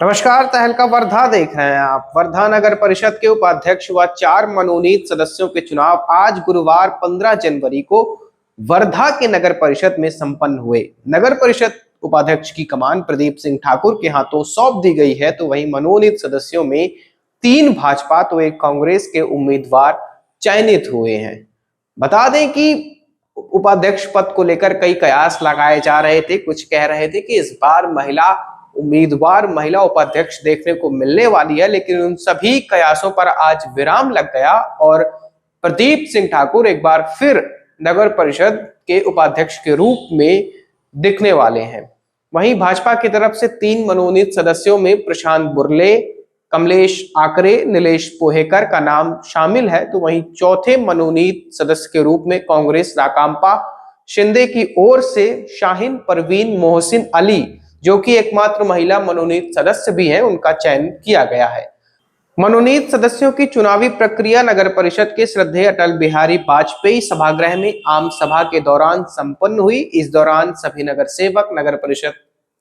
नमस्कार। तहलका वर्धा देख रहे हैं आप। वर्धा नगर परिषद के उपाध्यक्ष व 4 मनोनीत सदस्यों के चुनाव आज गुरुवार 15 जनवरी को वर्धा के नगर परिषद में संपन्न हुए। नगर परिषद उपाध्यक्ष की कमान प्रदीप सिंह ठाकुर के हाथों सौंप दी गई है, तो वहीं मनोनीत सदस्यों में 3 भाजपा तो 1 कांग्रेस के उम्मीदवार चयनित हुए हैं। बता दें कि उपाध्यक्ष पद को लेकर कई कयास लगाए जा रहे थे। कुछ कह रहे थे कि इस बार महिला उपाध्यक्ष देखने को मिलने वाली है, लेकिन उन सभी कयासों पर आज विराम लग गया और प्रदीप सिंह ठाकुर एक बार फिर नगर परिषद के उपाध्यक्ष के रूप में दिखने वाले हैं। वहीं भाजपा की तरफ से 3 मनोनीत सदस्यों में प्रशांत बुर्ले, कमलेश आकरे, नीलेश पोहेकर का नाम शामिल है, तो वहीं चौथे मनोनीत सदस्य के रूप में कांग्रेस राकांपा शिंदे की ओर से शाहीन परवीन मोहसिन अली, जो कि एकमात्र महिला मनोनीत सदस्य भी हैं, उनका चयन किया गया है। मनोनीत सदस्यों की चुनावी प्रक्रिया नगर परिषद के श्रद्धेय अटल बिहारी वाजपेयी सभागृह में आम सभा के दौरान संपन्न हुई। इस दौरान सभी नगर सेवक, नगर परिषद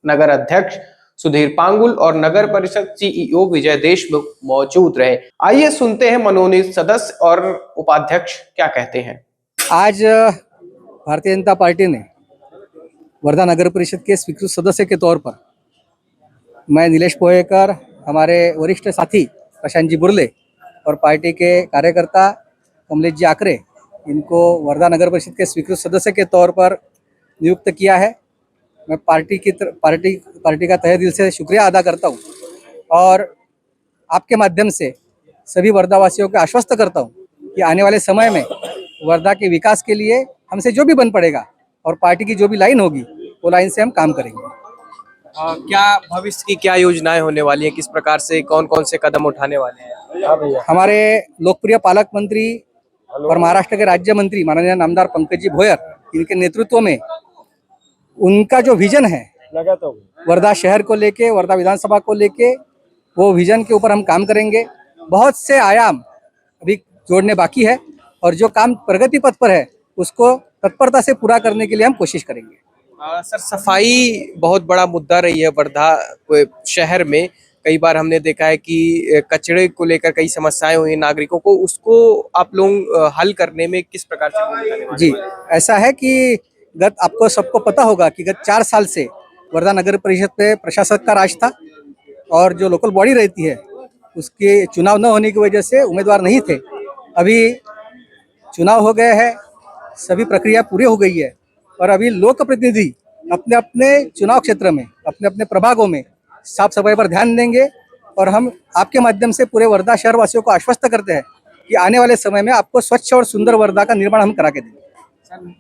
नगर अध्यक्ष सुधीर पांगुल और नगर परिषद सीईओ विजय देशमुख मौजूद रहे। आइए सुनते हैं मनोनीत सदस्य और उपाध्यक्ष क्या कहते हैं। आज भारतीय जनता पार्टी ने वर्धा नगर परिषद के स्वीकृत सदस्य के तौर पर मैं नीलेश पोहेकर, हमारे वरिष्ठ साथी प्रशांत जी बुर्ले और पार्टी के कार्यकर्ता कमलेश जी आकरे, इनको वर्धा नगर परिषद के स्वीकृत सदस्य के तौर पर नियुक्त किया है। मैं पार्टी का तहे दिल से शुक्रिया अदा करता हूं और आपके माध्यम से सभी वर्धावासियों को आश्वस्त करता हूं कि आने वाले समय में वर्धा के विकास के लिए हमसे जो भी बन पड़ेगा और पार्टी की जो भी लाइन होगी वो लाइन से हम काम करेंगे। क्या भविष्य की क्या योजनाएं होने वाली हैं, किस प्रकार से कौन कौन से कदम उठाने वाले हैं? हमारे लोकप्रिय पालक मंत्री और महाराष्ट्र के राज्य मंत्री माननीय नामदार पंकज जी भोयर, इनके नेतृत्व में उनका जो विजन है वर्धा शहर को लेके, वर्धा विधानसभा को लेके, वो विजन के ऊपर हम काम करेंगे। बहुत से आयाम अभी जोड़ने बाकी है और जो काम प्रगति पथ पर है उसको तत्परता से पूरा करने के लिए हम कोशिश करेंगे। सर, सफाई बहुत बड़ा मुद्दा रही है वर्धा शहर में। कई बार हमने देखा है कि कचरे को लेकर कई समस्याएं हुई नागरिकों को, उसको आप लोग हल करने में किस प्रकार से भूमिका निभाते हैं? जी, ऐसा है कि आपको सबको पता होगा कि गत 4 साल से वर्धा नगर परिषद पे प्रशासक का राज था और जो लोकल बॉडी रहती है उसके चुनाव न होने की वजह से उम्मीदवार नहीं थे। अभी चुनाव हो गए हैं, सभी प्रक्रिया पूरी हो गई है और अभी लोक प्रतिनिधि अपने अपने चुनाव क्षेत्र में, अपने अपने प्रभागों में साफ सफाई पर ध्यान देंगे और हम आपके माध्यम से पूरे वर्धा शहर वासियों को आश्वस्त करते हैं कि आने वाले समय में आपको स्वच्छ और सुंदर वर्धा का निर्माण हम करा के देंगे।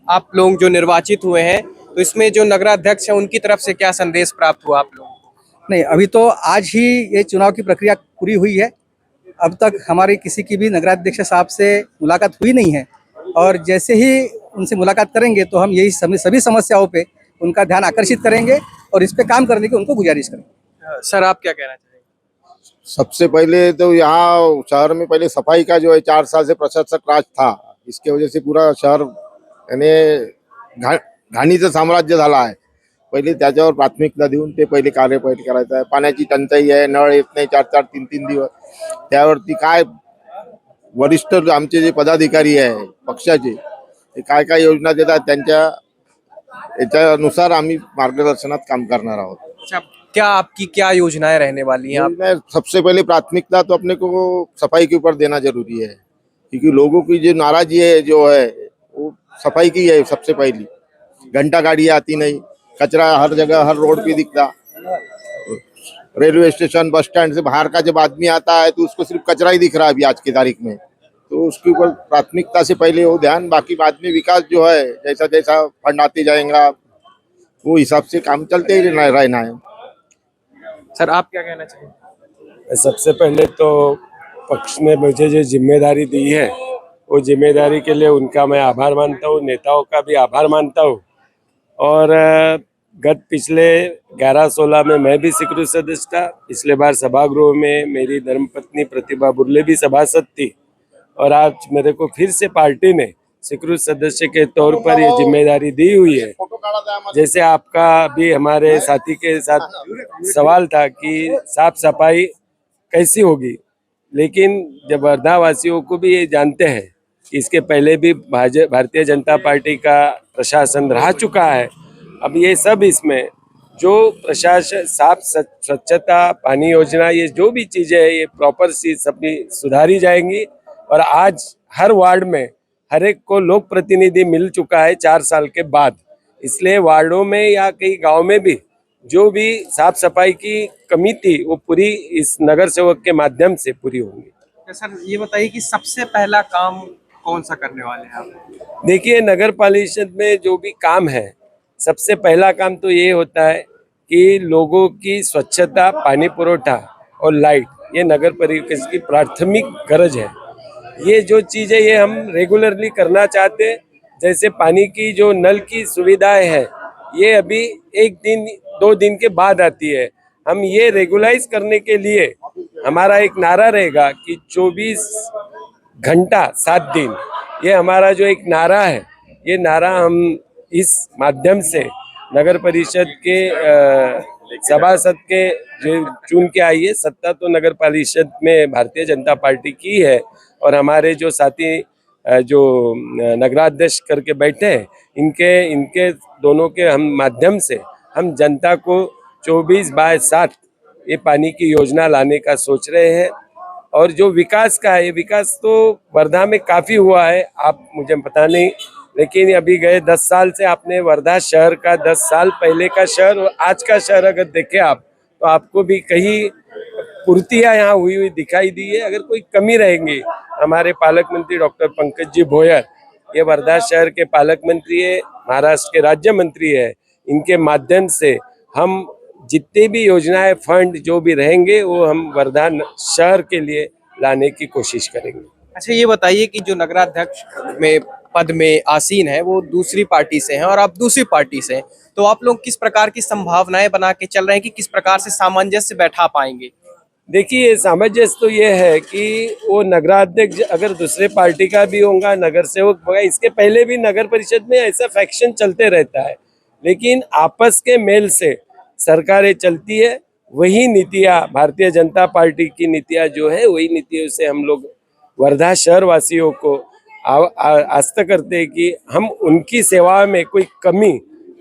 आप लोग जो निर्वाचित हुए हैं, तो इसमें जो नगराध्यक्ष है उनकी तरफ से क्या संदेश प्राप्त हुआ आप लोगों को? नहीं, अभी तो आज ही ये चुनाव की प्रक्रिया पूरी हुई है। अब तक हमारी किसी की भी नगराध्यक्ष साहब से मुलाकात हुई नहीं है और जैसे ही उनसे मुलाकात करेंगे तो हम यही सभी समस्याओं पे उनका ध्यान आकर्षित करेंगे और इस पे काम करने की उनको गुजारिश करेंगे। सर, आप क्या कहना चाहेंगे? सबसे पहले तो यहाँ शहर में पहले सफाई का जो है 4 साल से प्रशासक राज था, इसके वजह से पूरा शहर यानी घाणीचं साम्राज्य झाला आहे। पहिले त्याच्यावर प्राथमिकता देऊन ते पहिले कार्य करायचं आहे। पाण्याची टंचाई आहे, नळ येत नाही 4-4, 3-3 दिवस। त्यावरती काय वरिष्ठ आमचे जे पदाधिकारी आहे पक्षाचे, ते काय काय योजना देतात त्यांच्या याच्यानुसार आम्ही मार्गदर्शनात काम करणार आहोत। अच्छा, क्या आपकी क्या योजनाएं रहने वाली हैं? आप सबसे पहले प्राथमिकता तो अपने को सफाई के ऊपर देना जरूरी है, क्योंकि लोगों की जो नाराजगी है जो है वो सफाई की है। सबसे पहली घंटा गाड़ी आती नहीं, कचरा हर जगह हर रोड पे दिखता। रेलवे स्टेशन, बस स्टैंड से बाहर का जब आदमी आता है तो उसको सिर्फ कचरा ही दिख रहा है अभी आज की तारीख में। तो उसके ऊपर प्राथमिकता से पहले वो ध्यान, बाकी बाद में विकास जो है जैसा जैसा फंड आते जाएगा वो हिसाब से काम चलते ही रहना है। सर, आप क्या कहना चाहिए? सबसे पहले तो पक्ष ने मुझे जो जिम्मेदारी दी है वो जिम्मेदारी के लिए उनका मैं आभार मानता हूँ, नेताओं का भी आभार मानता हूँ। और गत पिछले 11-16 में मैं भी स्वीकृत सदस्य था। पिछले बार सभागृह में मेरी धर्मपत्नी प्रतिभा बुर्ले भी सभासद थी और आज मेरे को फिर से पार्टी ने स्वीकृत सदस्य के तौर पर ये जिम्मेदारी दी हुई है। जैसे आपका भी हमारे साथी के साथ सवाल था कि साफ सफाई कैसी होगी, लेकिन जब वर्धा वासियों को भी ये जानते हैं कि इसके पहले भी भारतीय जनता पार्टी का प्रशासन रह चुका है। अब ये सब इसमें जो प्रशासन साफ स्वच्छता, पानी योजना, ये जो भी चीजें है ये प्रॉपर सी सभी सुधारी जाएंगी। और आज हर वार्ड में हर एक को लोक प्रतिनिधि मिल चुका है 4 साल के बाद, इसलिए वार्डों में या कई गांव में भी जो भी साफ सफाई की कमी थी वो पूरी इस नगर सेवक के माध्यम से पूरी होंगी। तो सर ये बताइए कि सबसे पहला काम कौन सा करने वाले हैं आप? देखिए, नगर परिषद में जो भी काम है, सबसे पहला काम तो ये होता है कि लोगों की स्वच्छता, पानी पुरोठा और लाइट, ये नगर परिषद की प्राथमिक गरज है। ये जो चीज़ है ये हम रेगुलरली करना चाहते हैं। जैसे पानी की जो नल की सुविधाएं है ये अभी 1 दिन 2 दिन के बाद आती है। हम ये रेगुलाइज करने के लिए हमारा एक नारा रहेगा कि 24 घंटा 7 दिन, ये हमारा जो एक नारा है, ये नारा हम इस माध्यम से नगर परिषद के सभासद के जो चुन के आई है, सत्ता तो नगर परिषद में भारतीय जनता पार्टी की है और हमारे जो साथी जो नगराध्यक्ष करके बैठे हैं, इनके दोनों के हम माध्यम से हम जनता को 24/7 ये पानी की योजना लाने का सोच रहे हैं। और जो विकास का है, ये विकास तो वर्धा में काफ़ी हुआ है, आप मुझे पता नहीं, लेकिन अभी गए 10 साल से आपने वर्धा शहर का 10 साल पहले का शहर और आज का शहर अगर देखें आप, तो आपको भी कहीं पूर्तियाँ यहाँ हुई दिखाई दी है। अगर कोई कमी रहेंगी, हमारे पालक मंत्री डॉक्टर पंकज जी भोयर, ये वर्धा शहर के पालक मंत्री है, महाराष्ट्र के राज्य मंत्री है, इनके माध्यम से हम जितने भी योजनाएं, फंड जो भी रहेंगे वो हम वर्धा शहर के लिए लाने की कोशिश करेंगे। अच्छा ये बताइए कि जो नगराध्यक्ष में पद में आसीन है वो दूसरी पार्टी से हैं और आप दूसरी पार्टी से हैं, तो आप लोग किस प्रकार की संभावनाएं बना के चल रहे हैं कि किस प्रकार से सामंजस्य बैठा पाएंगे? देखिए, सामंजस्य तो ये है कि वो नगराध्यक्ष अगर दूसरे पार्टी का भी होगा, नगर सेवक होगा, इसके पहले भी नगर परिषद में ऐसा फैक्शन चलते रहता है, लेकिन आपस के मेल से सरकारें चलती है। वही नीतियाँ, भारतीय जनता पार्टी की नीतियाँ जो है, वही नीतियों से हम लोग वर्धा शहर वासियों को आस्था करते हैं कि हम उनकी सेवा में कोई कमी,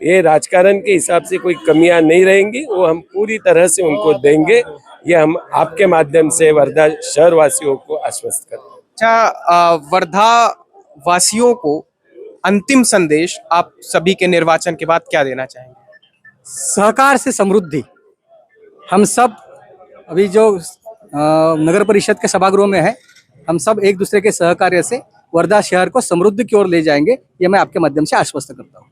ये राजकारण के हिसाब से कोई कमियां नहीं रहेंगी, वो हम पूरी तरह से उनको देंगे। ये हम आपके माध्यम से वर्धा शहर वासियों को आश्वस्त करते हैं। अच्छा वर्धा वासियों को अंतिम संदेश आप सभी के निर्वाचन के बाद क्या देना चाहेंगे? सहकार से समृद्धि। हम सब अभी जो नगर परिषद के सभागृह में है, हम सब एक दूसरे के सहकार्य से वर्धा शहर को समृद्धि की ओर ले जाएंगे, ये मैं आपके माध्यम से आश्वस्त करता हूँ।